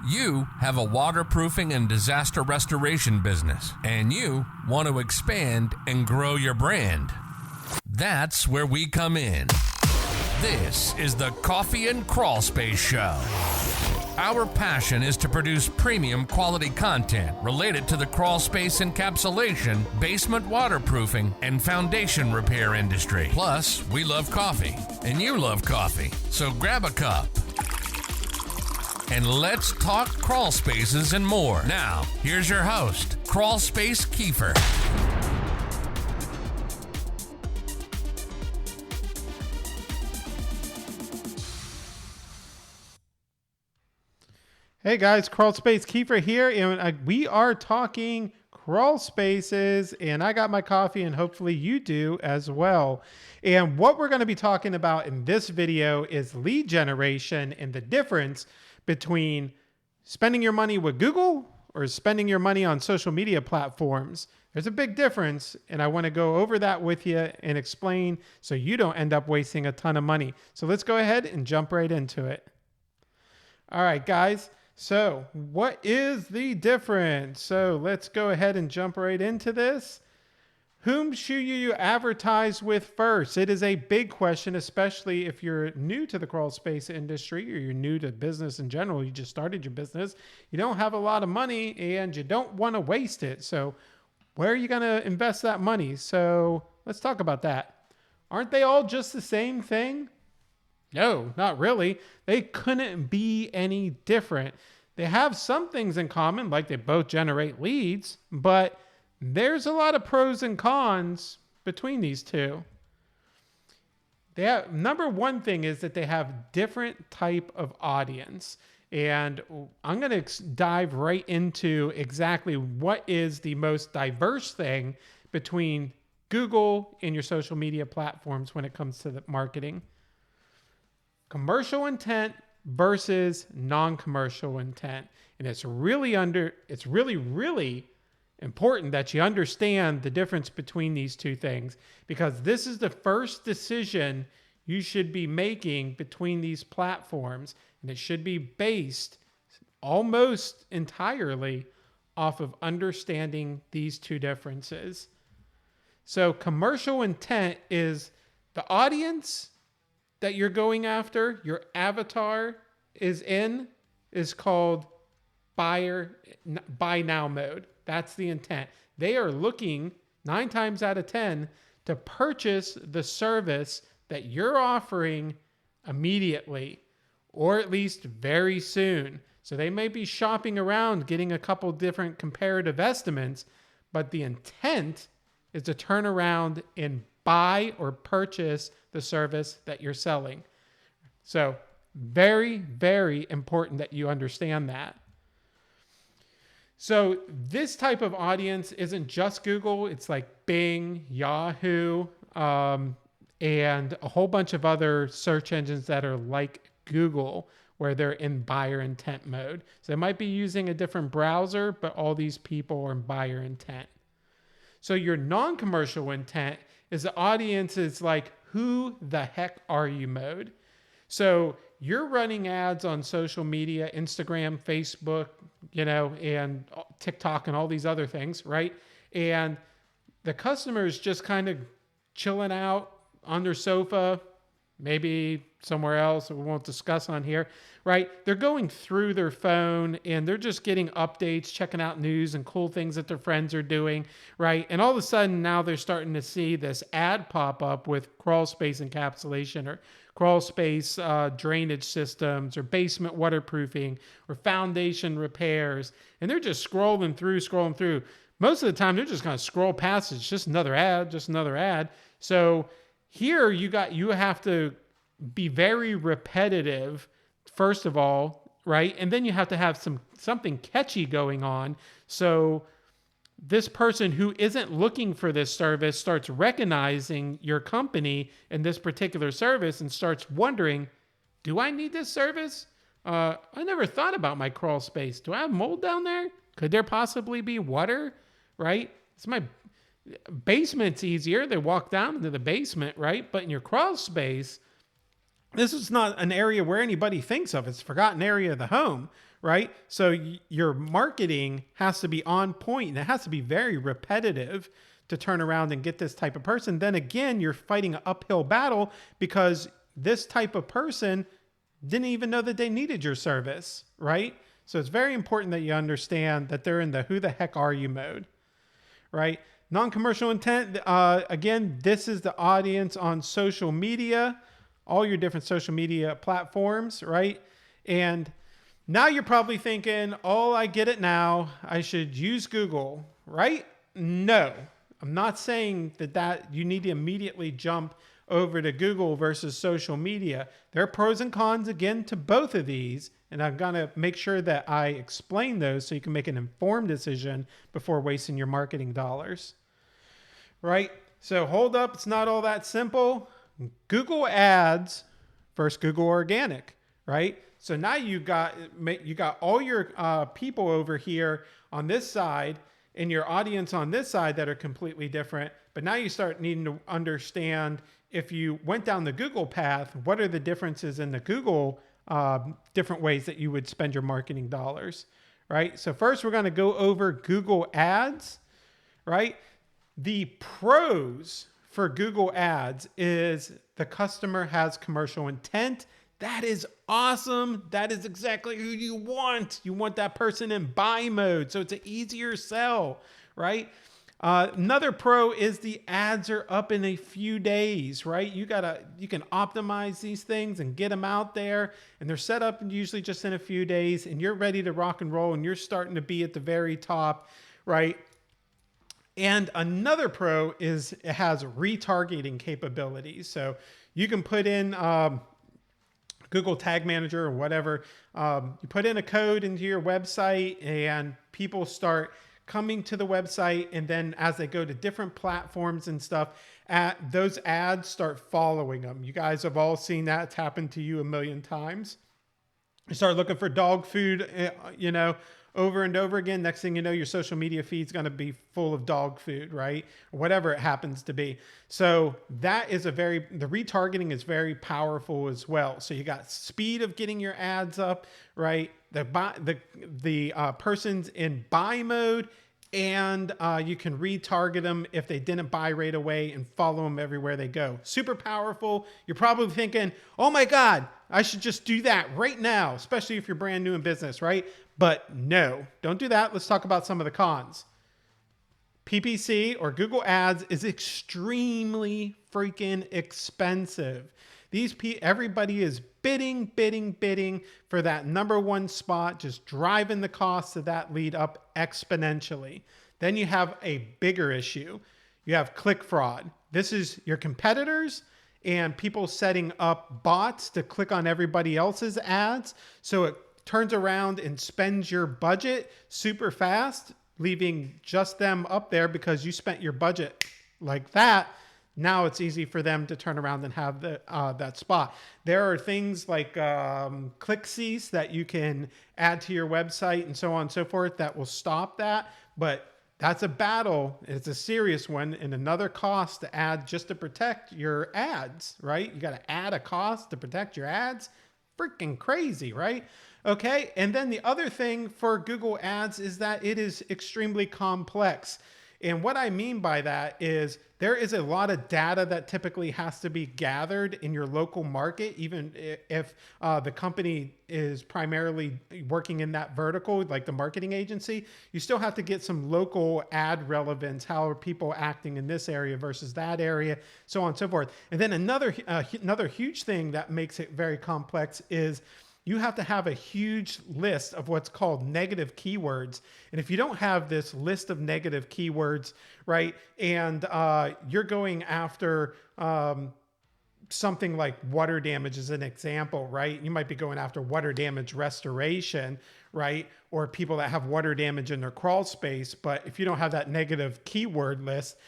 You have a waterproofing and disaster restoration business, and you want to expand and grow your brand. That's where we come in. This is the Coffee and Crawl Space Show. Our passion is to produce premium quality content related to the crawl space encapsulation, basement waterproofing, and foundation repair industry. Plus, we love coffee, and you love coffee. So grab a cup and let's talk crawl spaces and more. Now, here's your host, Crawl Space Kiefer. Hey guys, Crawl Space Kiefer here, and we are talking crawl spaces, and I got my coffee, and hopefully you do as well. And what we're going to be talking about in this video is lead generation and the difference between spending your money with Google or spending your money on social media platforms. There's a big difference, and I want to go over that with you and explain so you don't end up wasting a ton of money. So let's go ahead and jump right into it. All right, guys. So what is the difference? So let's go ahead and jump right into this. Whom should you advertise with first? It is a big question, especially if you're new to the crawl space industry or you're new to business in general. You just started your business. You don't have a lot of money and you don't want to waste it. So where are you going to invest that money? So let's talk about that. Aren't they all just the same thing? No, not really. They couldn't be any different. They have some things in common, like they both generate leads, but there's a lot of pros and cons between these two. Number one thing is that they have different type of audience. And I'm going to dive right into exactly what is the most diverse thing between Google and your social media platforms when it comes to the marketing. Commercial intent versus non-commercial intent. And it's really important that you understand the difference between these two things, because this is the first decision you should be making between these platforms, and it should be based almost entirely off of understanding these two differences. So commercial intent is the audience that you're going after, your avatar is called buy now mode. That's the intent. They are looking 9 times out of 10 to purchase the service that you're offering immediately, or at least very soon. So they may be shopping around, getting a couple different comparative estimates, but the intent is to turn around and buy or purchase the service that you're selling. So very, very important that you understand that. So this type of audience isn't just Google. It's like Bing, Yahoo, and a whole bunch of other search engines that are like Google, where they're in buyer intent mode. So they might be using a different browser, but all these people are in buyer intent. So your non-commercial intent is the audience is like, who the heck are you mode? So you're running ads on social media, Instagram, Facebook, and TikTok and all these other things, right? And the customer is just kind of chilling out on their sofa, maybe somewhere else we won't discuss on here, right? They're going through their phone and they're just getting updates, checking out news and cool things that their friends are doing, right? And all of a sudden now they're starting to see this ad pop up with crawl space encapsulation or crawl space drainage systems or basement waterproofing or foundation repairs. And they're just scrolling through. Most of the time they're just going to scroll past it. It's just another ad. So here you have to be very repetitive, first of all, right? And then you have to have something catchy going on. So this person who isn't looking for this service starts recognizing your company and this particular service and starts wondering, do I need this service? I never thought about my crawl space. Do I have mold down there? Could there possibly be water, right? It's my basement's easier. They walk down into the basement, right? But in your crawl space, this is not an area where anybody thinks of. It's a forgotten area of the home, right? So your marketing has to be on point, and it has to be very repetitive to turn around and get this type of person. Then again, you're fighting an uphill battle because this type of person didn't even know that they needed your service, right? So it's very important that you understand that they're in the who the heck are you mode, right? Non-commercial intent, again, this is the audience on social media, all your different social media platforms, right? And now you're probably thinking, oh, I get it now. I should use Google, right? No, I'm not saying that you need to immediately jump over to Google versus social media. There are pros and cons, again, to both of these. And I'm going to make sure that I explain those so you can make an informed decision before wasting your marketing dollars, right? So hold up. It's not all that simple. Google Ads versus Google Organic, right? So now you got all your people over here on this side and your audience on this side that are completely different. But now you start needing to understand, if you went down the Google path, what are the differences in the Google different ways that you would spend your marketing dollars, right? So first we're going to go over Google Ads, right? The pros for Google Ads is the customer has commercial intent. That is awesome. That is exactly who you want. You want that person in buy mode, so it's an easier sell, right? Another pro is the ads are up in a few days, right? You can optimize these things and get them out there, and they're set up usually just in a few days, and you're ready to rock and roll, and you're starting to be at the very top, right? And another pro is it has retargeting capabilities. So you can put in Google Tag Manager or whatever. You put in a code into your website and people start coming to the website. And then as they go to different platforms and stuff, those ads start following them. You guys have all seen that. It's happened to you a million times. You start looking for dog food, over and over again. Next thing you know, your social media feed's going to be full of dog food, right? Or whatever it happens to be. So that is the retargeting is very powerful as well. So you got speed of getting your ads up, right? The person's in buy mode, and you can retarget them if they didn't buy right away and follow them everywhere they go. Super powerful. You're probably thinking, oh my God, I should just do that right now, especially if you're brand new in business, right? But no, don't do that. Let's talk about some of the cons. PPC or Google Ads is extremely freaking expensive. Everybody is bidding for that number one spot, just driving the cost of that lead up exponentially. Then you have a bigger issue. You have click fraud. This is your competitors and people setting up bots to click on everybody else's ads. So it turns around and spends your budget super fast, leaving just them up there because you spent your budget like that. Now it's easy for them to turn around and have that spot. There are things like ClickCease that you can add to your website and so on and so forth that will stop that. But that's a battle. It's a serious one, and another cost to add just to protect your ads, right? You got to add a cost to protect your ads. Freaking crazy, right? Okay. And then the other thing for Google Ads is that it is extremely complex. And what I mean by that is there is a lot of data that typically has to be gathered in your local market, even if the company is primarily working in that vertical, like the marketing agency. You still have to get some local ad relevance. How are people acting in this area versus that area, so on and so forth. And then another huge thing that makes it very complex is you have to have a huge list of what's called negative keywords. And if you don't have this list of negative keywords, right, and you're going after something like water damage as an example, right? You might be going after water damage restoration, right? Or people that have water damage in their crawl space. But if you don't have that negative keyword list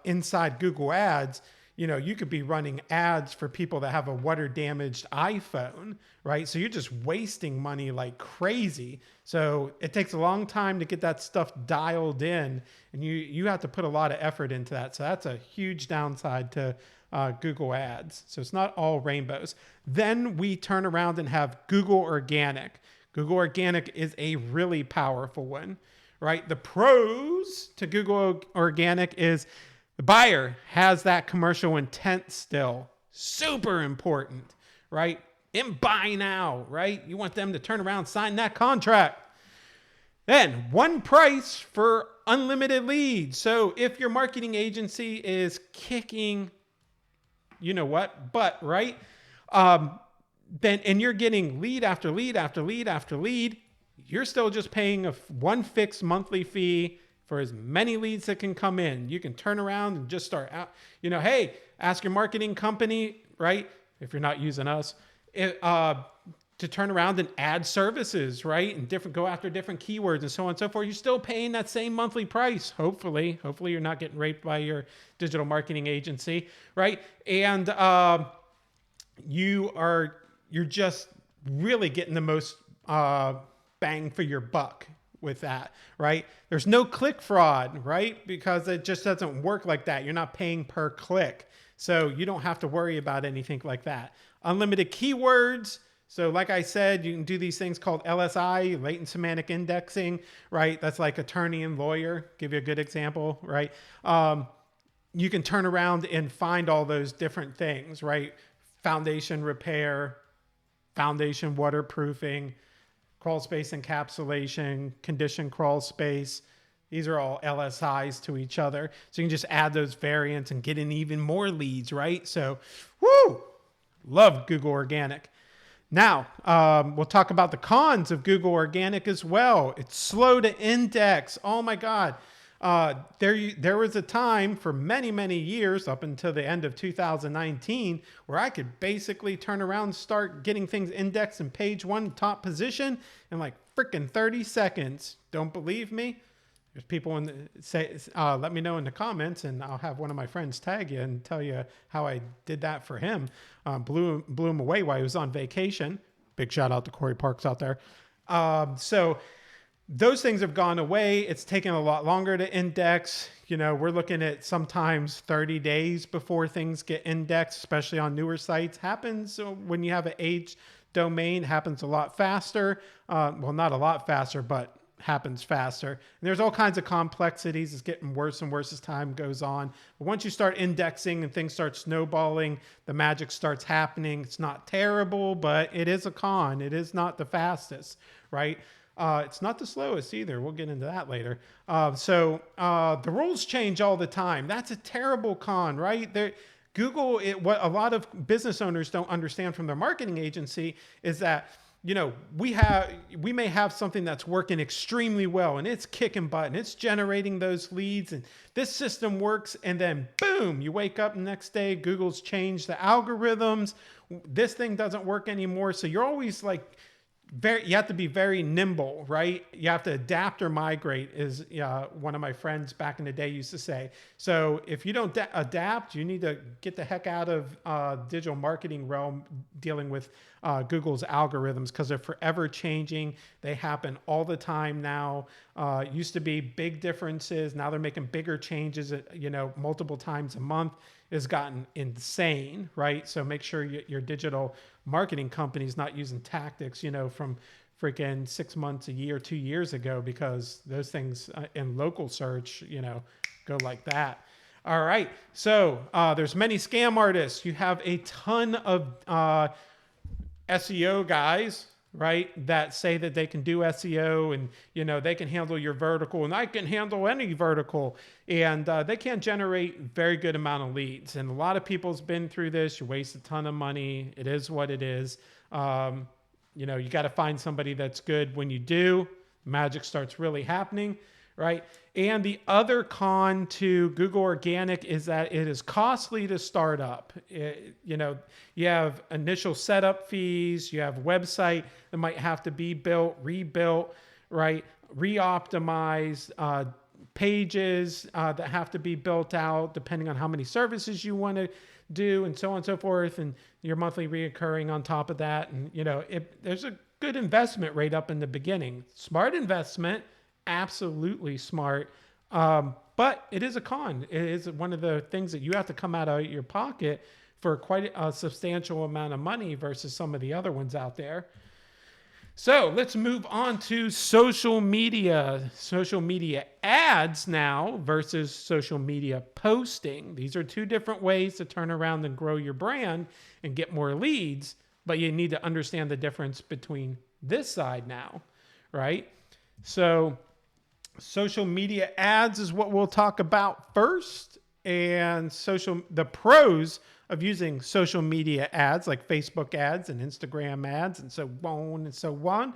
inside Google Ads, you could be running ads for people that have a water damaged iPhone, right? So you're just wasting money like crazy. So it takes a long time to get that stuff dialed in, and you have to put a lot of effort into that. So that's a huge downside to Google ads. So it's not all rainbows. Then we turn around and have Google Organic. Google Organic is a really powerful one, right? The pros to Google Organic is the buyer has that commercial intent still. Super important, right? In buy now, right? You want them to turn around, sign that contract. Then one price for unlimited leads. So if your marketing agency is kicking, you know what, butt, right? Then, and you're getting lead after lead after lead after lead, you're still just paying one fixed monthly fee for as many leads that can come in. You can turn around and just start out, hey, ask your marketing company, right? If you're not using us, to turn around and add services, right? And go after different keywords and so on and so forth. You're still paying that same monthly price. Hopefully you're not getting raped by your digital marketing agency, right? And you're just really getting the most bang for your buck with that, right? There's no click fraud, right? Because it just doesn't work like that. You're not paying per click. So you don't have to worry about anything like that. Unlimited keywords. So like I said, you can do these things called LSI, latent semantic indexing, right? That's like attorney and lawyer. Give you a good example, right? You can turn around and find all those different things, right? Foundation repair, foundation waterproofing, crawl space encapsulation, condition crawl space. These are all LSIs to each other. So you can just add those variants and get in even more leads, right? So, woo! Love Google Organic. Now, we'll talk about the cons of Google Organic as well. It's slow to index. Oh my God. There was a time for many, many years up until the end of 2019 where I could basically turn around and start getting things indexed in page one top position in like freaking 30 seconds. Don't believe me? There's people let me know in the comments and I'll have one of my friends tag you and tell you how I did that for him. Blew him away while he was on vacation. Big shout out to Corey Parks out there. So those things have gone away. It's taken a lot longer to index. We're looking at sometimes 30 days before things get indexed, especially on newer sites. Happens when you have an age domain, happens a lot faster. Well, not a lot faster, but happens faster. And there's all kinds of complexities. It's getting worse and worse as time goes on. But once you start indexing and things start snowballing, the magic starts happening. It's not terrible, but it is a con. It is not the fastest, right? It's not the slowest either. We'll get into that later. So the rules change all the time. That's a terrible con, right? Google, what a lot of business owners don't understand from their marketing agency is that we may have something that's working extremely well and it's kicking butt and it's generating those leads and this system works, and then boom, you wake up the next day, Google's changed the algorithms. This thing doesn't work anymore. So you're always like, you have to be very nimble, right? You have to adapt or migrate, is one of my friends back in the day used to say. So if you don't adapt, you need to get the heck out of digital marketing realm dealing with Google's algorithms, because they're forever changing. They happen all the time now. Used to be big differences. Now they're making bigger changes, multiple times a month. Has gotten insane, right? So make sure your digital marketing company is not using tactics, from freaking 6 months, a year, 2 years ago, because those things in local search, go like that. All right. So there's many scam artists. You have a ton of SEO guys, right, that say that they can do SEO and, they can handle your vertical and I can handle any vertical, and they can't generate very good amount of leads. And a lot of people's been through this. You waste a ton of money. It is what it is. You got to find somebody that's good. When you do, magic starts really happening, right? And the other con to Google Organic is that it is costly to start up. You have initial setup fees, you have website that might have to be built, rebuilt, right? Re-optimized, pages that have to be built out depending on how many services you want to do, and so on and so forth. And your monthly reoccurring on top of that. And, there's a good investment rate up in the beginning. Smart investment. Absolutely smart. But But it is a con. It is one of the things that you have to come out of your pocket for quite a substantial amount of money versus some of the other ones out there. So let's move on to social media. Social media ads now versus social media posting. These are two different ways to turn around and grow your brand and get more leads, but you need to understand the difference between this side now, right? So social media ads is what we'll talk about first, and the pros of using social media ads like Facebook ads and Instagram ads and so on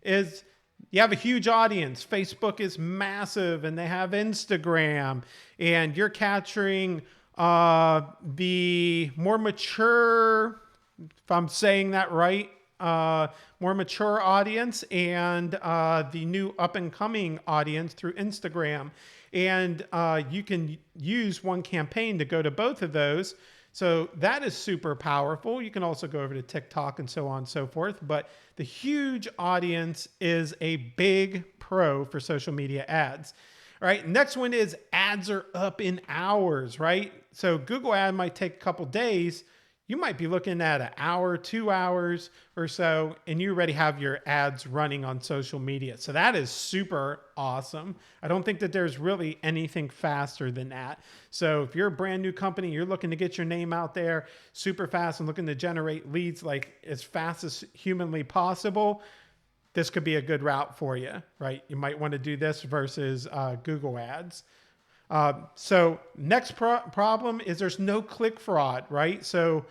is you have a huge audience. Facebook is massive and they have Instagram, and you're capturing the more mature, if I'm saying that right, more mature audience and the new up and coming audience through Instagram. And you can use one campaign to go to both of those. So that is super powerful. You can also go over to TikTok and so on and so forth. But the huge audience is a big pro for social media ads. All right. Next one is ads are up in hours, right? So Google ad might take a couple days. You might be looking at an hour, 2 hours or so, and you already have your ads running on social media. So that is super awesome. I don't think that there's really anything faster than that. So if you're a brand new company, you're looking to get your name out there super fast and looking to generate leads like as fast as humanly possible, this could be a good route for you, right? You might want to do this versus Google ads. So next problem is there's no click fraud, right? So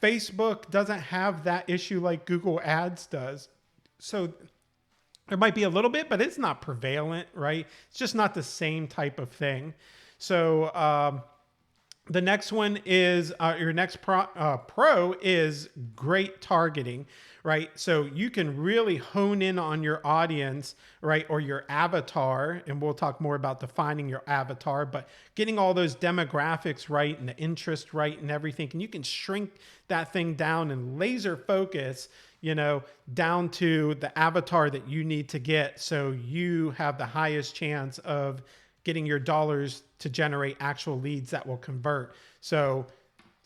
Facebook doesn't have that issue like Google ads does. So there might be a little bit, but it's not prevalent, right? It's just not the same type of thing. So, the next one is your next pro is great targeting, right? So you can really hone in on your audience, right? Or your avatar. And we'll talk more about defining your avatar, but getting all those demographics right and the interest right and everything. And you can shrink that thing down and laser focus, down to the avatar that you need to get. So you have the highest chance of getting your dollars to generate actual leads that will convert. So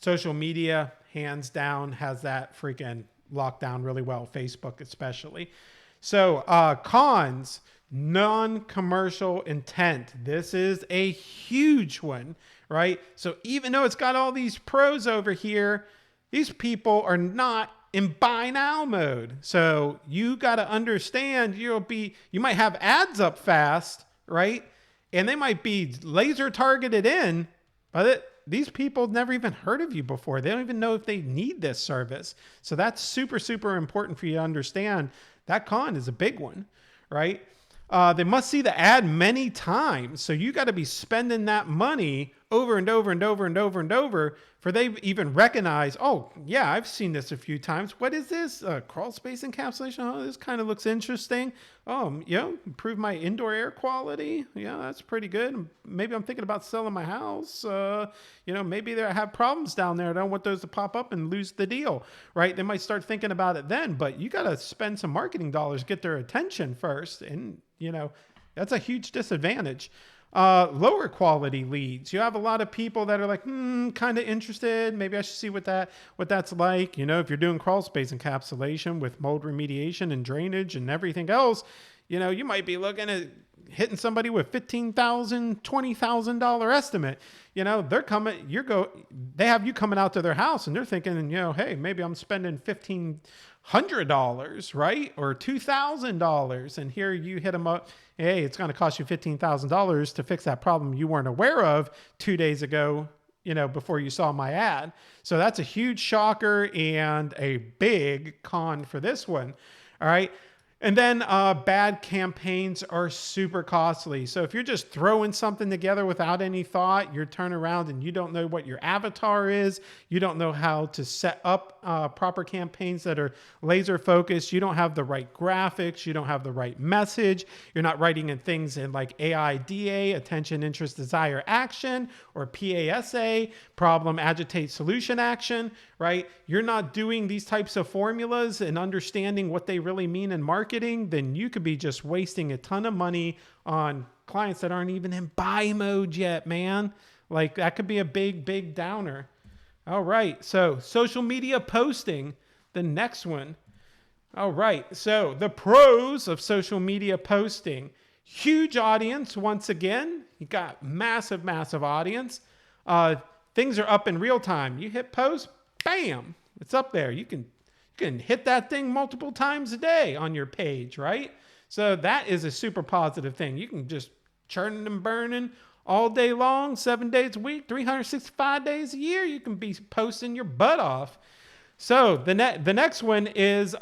social media, hands down, has that freaking locked down really well, Facebook especially. So cons, non-commercial intent. This is a huge one, right? So even though it's got all these pros over here, these people are not in buy now mode. So you got to understand you might have ads up fast, right? And they might be laser targeted in, but these people never even heard of you before. They don't even know if they need this service. So that's super, super important for you to understand. That con is a big one, right? They must see the ad many times. So you got to be spending that money over and over and over and over and over for they even recognize, oh, yeah, I've seen this a few times. What is this? Crawl space encapsulation? Oh, this kind of looks interesting. Oh, improve my indoor air quality. Yeah, that's pretty good. Maybe I'm thinking about selling my house. Maybe I have problems down there. I don't want those to pop up and lose the deal, right? They might start thinking about it then, but you got to spend some marketing dollars, get their attention first. And, that's a huge disadvantage. Lower quality leads. You have a lot of people that are like, kind of interested. Maybe I should see what that's like. If you're doing crawl space encapsulation with mold remediation and drainage and everything else, you might be looking at hitting somebody with $15,000, $20,000 estimate. They have you coming out to their house and they're thinking, hey, maybe I'm spending $1,500, right? Or $2,000. And here you hit them up. Hey, it's going to cost you $15,000 to fix that problem you weren't aware of 2 days ago, before you saw my ad. So that's a huge shocker and a big con for this one. All right. And then bad campaigns are super costly. So if you're just throwing something together without any thought, you're turning around and you don't know what your avatar is. You don't know how to set up proper campaigns that are laser focused. You don't have the right graphics. You don't have the right message. You're not writing in things in like AIDA, attention, interest, desire, action, or PASA, problem, agitate, solution, action, right? You're not doing these types of formulas and understanding what they really mean in marketing. marketing, then you could be just wasting a ton of money on clients that aren't even in buy mode yet, man. Like that could be a big downer. All right. So social media posting, the next one. All right. So the pros of social media posting, huge audience. Once again, you got massive audience. Things are up in real time. You hit post, bam, it's up there. You can hit that thing multiple times a day on your page, right? So that is a super positive thing. You can just churning and burning all day long, 7 days a week, 365 days a year. You can be posting your butt off. So the next one is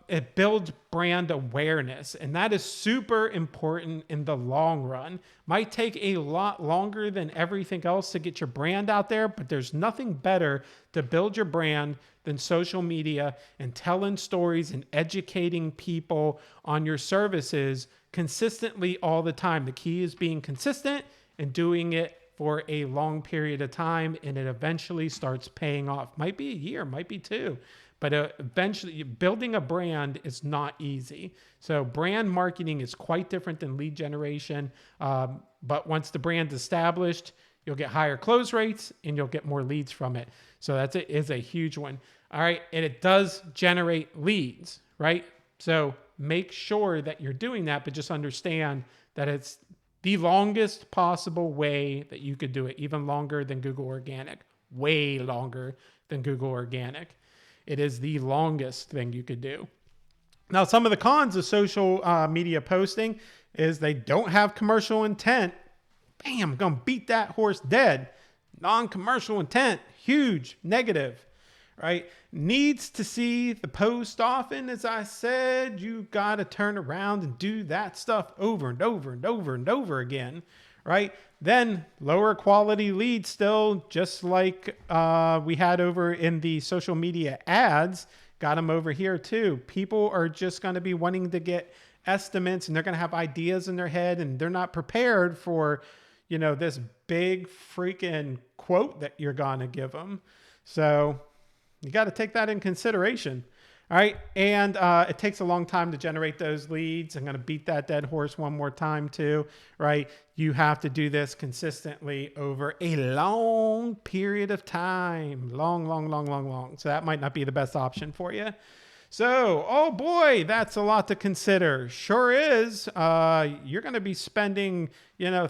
it builds brand awareness, and that is super important in the long run. Might take a lot longer than everything else to get your brand out there, but there's nothing better to build your brand than social media and telling stories and educating people on your services consistently all the time. The key is being consistent and doing it for a long period of time, and it eventually starts paying off. Might be a year, might be two, but eventually building a brand is not easy. So brand marketing is quite different than lead generation. But once the brand's established, you'll get higher close rates and you'll get more leads from it. So is a huge one. All right. And it does generate leads, right? So make sure that you're doing that, but just understand that it's the longest possible way that you could do it, even longer than Google Organic, way longer than Google Organic. It is the longest thing you could do. Now, some of the cons of social media posting is they don't have commercial intent. Bam, I'm going to beat that horse dead. Non-commercial intent, huge, negative, right? Needs to see the post often. As I said, you got to turn around and do that stuff over and over and over and over again, right? Then lower quality leads still, just like we had over in the social media ads, got them over here too. People are just going to be wanting to get estimates, and they're going to have ideas in their head, and they're not prepared for, this big freaking quote that you're going to give them. So you got to take that in consideration. All right. And it takes a long time to generate those leads. I'm going to beat that dead horse one more time too, right? You have to do this consistently over a long period of time. Long. So that might not be the best option for you. So, oh boy, that's a lot to consider. Sure is. You're going to be spending,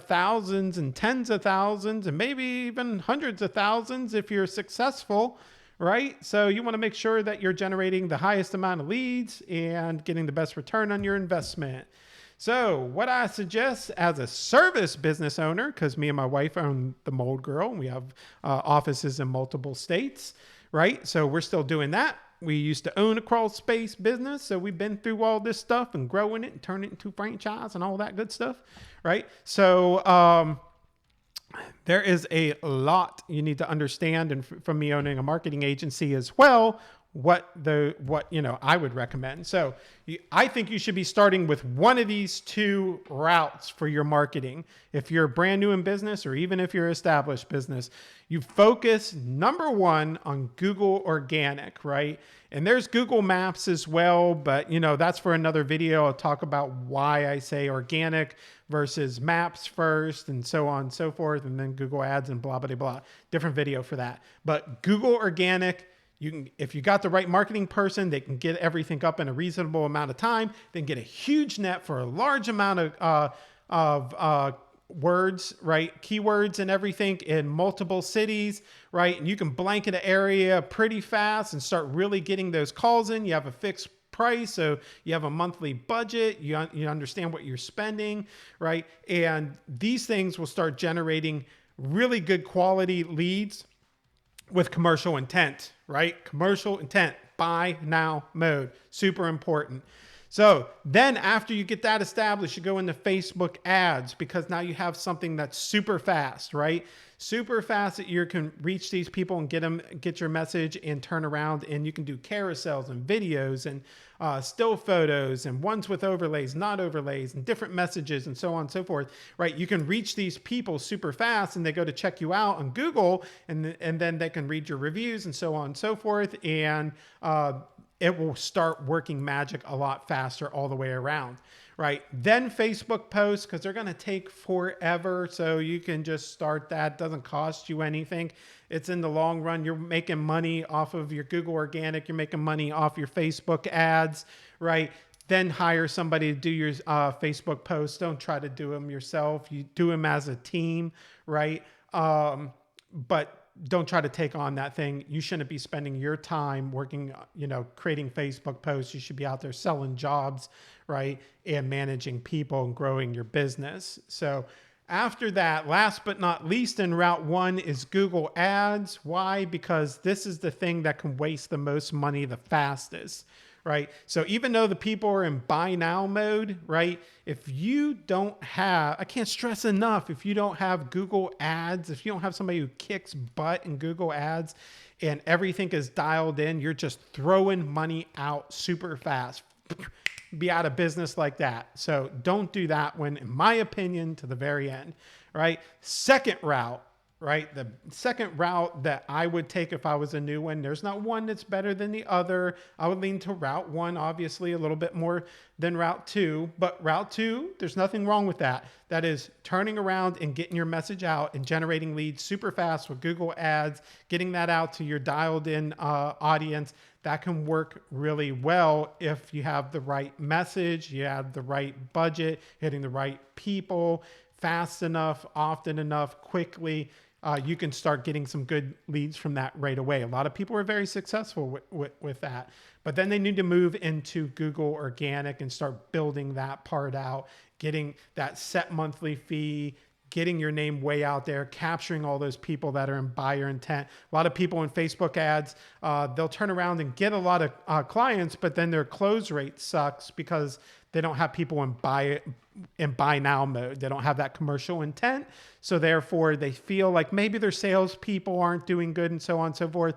thousands and tens of thousands and maybe even hundreds of thousands if you're successful, right? So you want to make sure that you're generating the highest amount of leads and getting the best return on your investment. So what I suggest as a service business owner, because me and my wife own the Mold Girl, we have offices in multiple states, right? So we're still doing that. We used to own a crawl space business, so we've been through all this stuff and growing it and turning it into franchise and all that good stuff, right? So there is a lot you need to understand, and from me owning a marketing agency as well, what I would recommend. So I think you should be starting with one of these two routes for your marketing. If you're brand new in business, or even if you're established business, you focus number one on Google Organic, right? And there's Google Maps as well, but that's for another video. I'll talk about why I say organic versus maps first, and so on and so forth, and then Google Ads and blah, blah, blah. Different video for that. But Google Organic, if you got the right marketing person, they can get everything up in a reasonable amount of time. They can get a huge net for a large amount of words, right? Keywords and everything in multiple cities, right? And you can blanket an area pretty fast and start really getting those calls in. You have a fixed price, so you have a monthly budget. You understand what you're spending, right? And these things will start generating really good quality leads with commercial intent, right? Commercial intent, buy now mode, super important. So then after you get that established, you go into Facebook ads, because now you have something that's super fast, right? Super fast that you can reach these people and get your message and turn around, and you can do carousels and videos and still photos and ones with overlays, not overlays, and different messages and so on and so forth, right? You can reach these people super fast, and they go to check you out on Google, and then they can read your reviews and so on and so forth. And it will start working magic a lot faster all the way around, right? Then Facebook posts, because they're going to take forever. So you can just start that. Doesn't cost you anything. It's in the long run. You're making money off of your Google organic. You're making money off your Facebook ads, right? Then hire somebody to do your Facebook posts. Don't try to do them yourself. You do them as a team, right? But don't try to take on that thing. You shouldn't be spending your time working, creating Facebook posts. You should be out there selling jobs, right? And managing people and growing your business. So after that, last but not least in route 1 is Google Ads. Why? Because this is the thing that can waste the most money the fastest, right? So even though the people are in buy now mode, right? If you don't have, I can't stress enough, if you don't have Google Ads, if you don't have somebody who kicks butt in Google Ads and everything is dialed in, you're just throwing money out super fast. Be out of business like that. So don't do that one, in my opinion, to the very end, right? Second route, right? The second route that I would take if I was a new one, there's not one that's better than the other. I would lean to route 1, obviously a little bit more than route 2, but route 2, there's nothing wrong with that. That is turning around and getting your message out and generating leads super fast with Google Ads, getting that out to your dialed in audience. That can work really well if you have the right message, you have the right budget, hitting the right people fast enough, often enough, quickly. You can start getting some good leads from that right away. A lot of people are very successful with that, but then they need to move into Google Organic and start building that part out, getting that set monthly fee, getting your name way out there, capturing all those people that are in buyer intent. A lot of people in Facebook ads, they'll turn around and get a lot of clients, but then their close rate sucks because they don't have people in buy now mode. They don't have that commercial intent. So therefore they feel like maybe their salespeople aren't doing good and so on and so forth.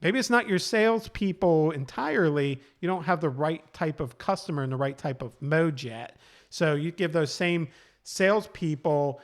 Maybe it's not your salespeople entirely. You don't have the right type of customer and the right type of mode yet. So you give those same salespeople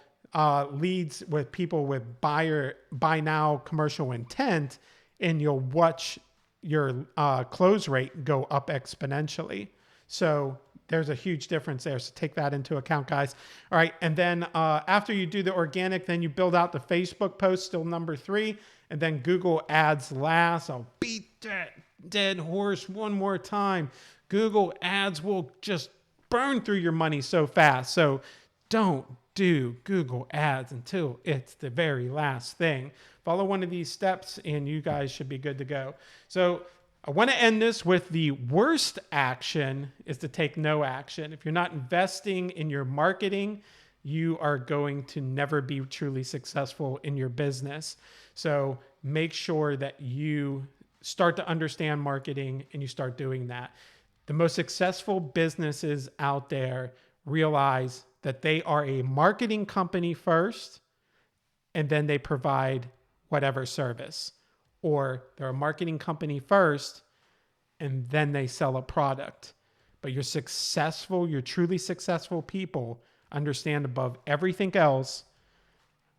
leads with people with buy now commercial intent, and you'll watch your close rate go up exponentially. So there's a huge difference there. So take that into account, guys. All right. And then after you do the organic, then you build out the Facebook post, still number 3, and then Google Ads last. I'll beat that dead horse one more time. Google Ads will just burn through your money so fast. So don't do Google Ads until it's the very last thing. Follow one of these steps and you guys should be good to go. So I want to end this with the worst action is to take no action. If you're not investing in your marketing, you are going to never be truly successful in your business. So make sure that you start to understand marketing and you start doing that. The most successful businesses out there realize that they are a marketing company first, and then they provide whatever service. Or they're a marketing company first, and then they sell a product. But you're truly successful people understand above everything else,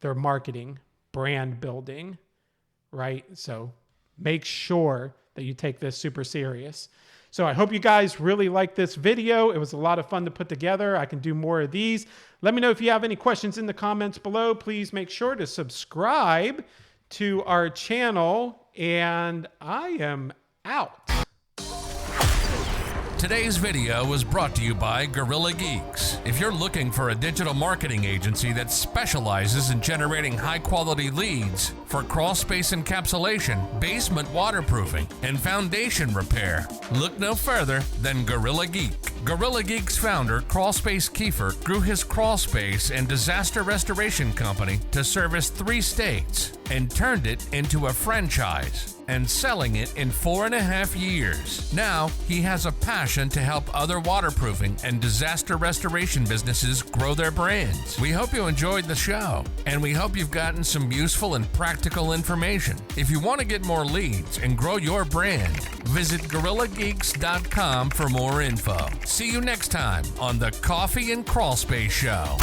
their marketing, brand building, right? So make sure that you take this super serious. So I hope you guys really liked this video. It was a lot of fun to put together. I can do more of these. Let me know if you have any questions in the comments below. Please make sure to subscribe to our channel, and I am out. Today's video was brought to you by Gorilla Geeks. If you're looking for a digital marketing agency that specializes in generating high-quality leads for crawlspace encapsulation, basement waterproofing, and foundation repair, look no further than Gorilla Geek. Gorilla Geek's founder, Crawlspace Kiefer, grew his crawlspace and disaster restoration company to service 3 states and turned it into a franchise, and selling it in 4.5 years. Now, he has a passion to help other waterproofing and disaster restoration businesses grow their brands. We hope you enjoyed the show, and we hope you've gotten some useful and practical information. If you want to get more leads and grow your brand, visit GorillaGeeks.com for more info. See you next time on the Coffee and Crawlspace Show.